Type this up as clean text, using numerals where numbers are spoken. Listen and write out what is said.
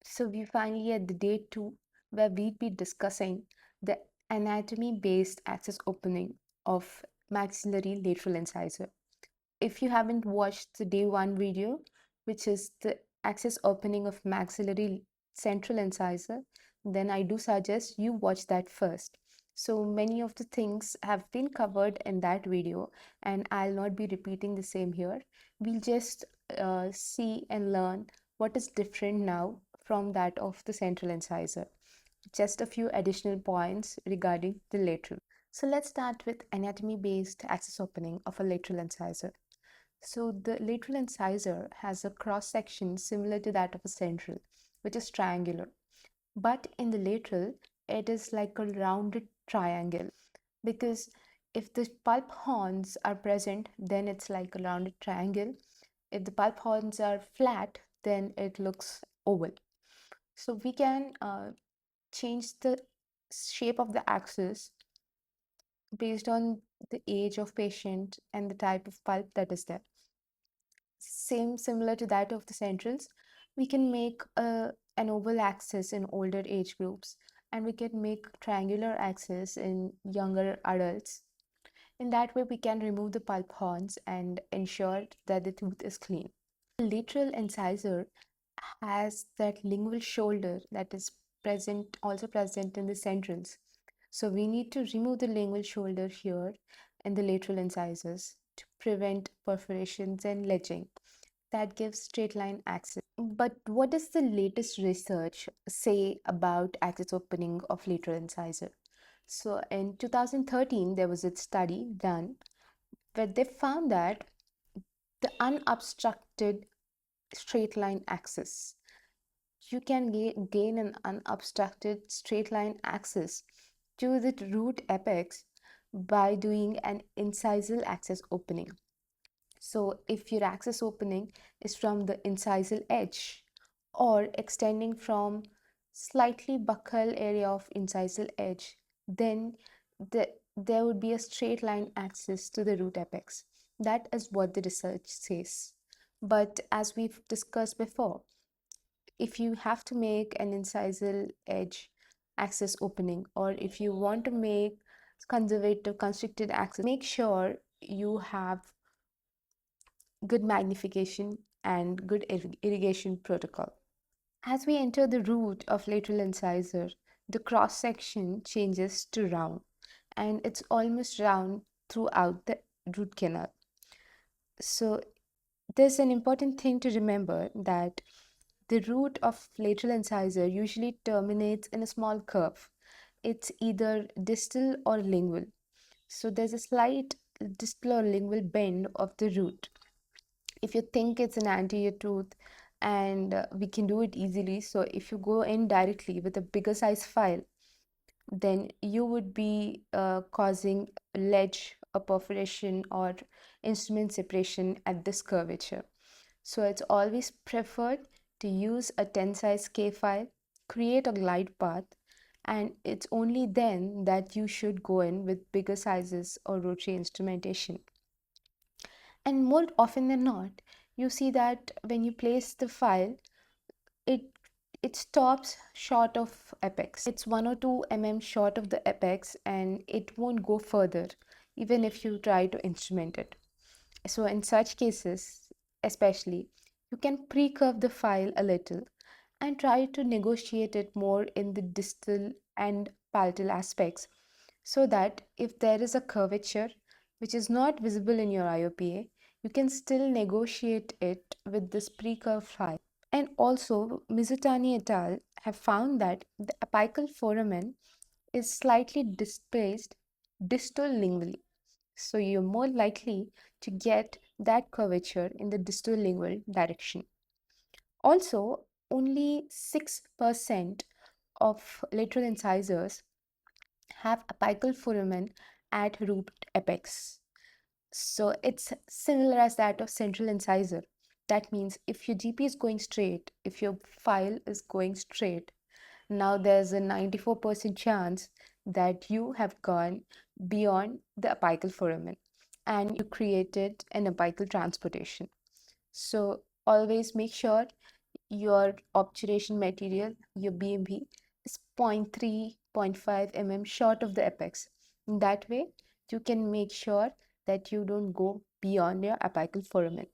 So we finally at the day 2 where we'd be discussing the anatomy-based access opening of maxillary lateral incisor. If you haven't watched the day 1 video, which is the access opening of maxillary central incisor, then I do suggest you watch that first. So many of the things have been covered in that video, and I'll not be repeating the same here. We'll just see and learn what is different now from that of the central incisor. Just a few additional points regarding the lateral. So let's start with anatomy-based access opening of a lateral incisor. So the lateral incisor has a cross section similar to that of a central, which is triangular. But in the lateral, it is like a rounded triangle because if the pulp horns are present, then it's like a rounded triangle. If the pulp horns are flat, then it looks oval. So we can change the shape of the axis based on the age of patient and the type of pulp that is there. Similar to that of the centrals, we can make an oval axis in older age groups, and we can make triangular axis in younger adults. In that way, we can remove the pulp horns and ensure that the tooth is clean. The lateral incisor has that lingual shoulder that is also present in the centrals. So we need to remove the lingual shoulder here in the lateral incisors to prevent perforations and ledging. That gives straight line access. But what does the latest research say about access opening of lateral incisor? So in 2013, there was a study done where they found that the unobstructed straight line access, you can gain an unobstructed straight line access to the root apex by doing an incisal access opening. So if your access opening is from the incisal edge or extending from slightly buccal area of incisal edge, then there would be a straight line access to the root apex. That is what the research says. But as we've discussed before, if you have to make an incisal edge access opening, or if you want to make conservative constricted access, make sure you have good magnification and good irrigation protocol. As we enter the root of lateral incisor, the cross section changes to round, and it's almost round throughout the root canal. So there's an important thing to remember that the root of lateral incisor usually terminates in a small curve. It's either distal or lingual. So there's a slight distal or lingual bend of the root. If you think it's an anterior tooth, and we can do it easily. So if you go in directly with a bigger size file, then you would be causing ledge, a perforation, or instrument separation at this curvature. So it's always preferred to use a 10 size K file, create a glide path, and it's only then that you should go in with bigger sizes or rotary instrumentation. And more often than not, you see that when you place the file, it it stops short of apex. It's 1 or 2 mm short of the apex, and it won't go further even if you try to instrument it. So in such cases, especially, you can pre-curve the file a little and try to negotiate it more in the distal and palatal aspects, so that if there is a curvature which is not visible in your IOPA, you can still negotiate it with this pre-curved file. And also, Mizutani et al. Have found that the apical foramen is slightly displaced distal lingually. So you're more likely to get that curvature in the distal lingual direction. Also, only 6% of lateral incisors have apical foramen at root apex. So it's similar as that of central incisor. That means if your GP is going straight, if your file is going straight, now there's a 94% chance that you have gone beyond the apical foramen and you created an apical transportation. So always make sure your obturation material, your BMP, is 0.3, 0.5 mm short of the apex. In that way, you can make sure that you don't go beyond your apical foramen.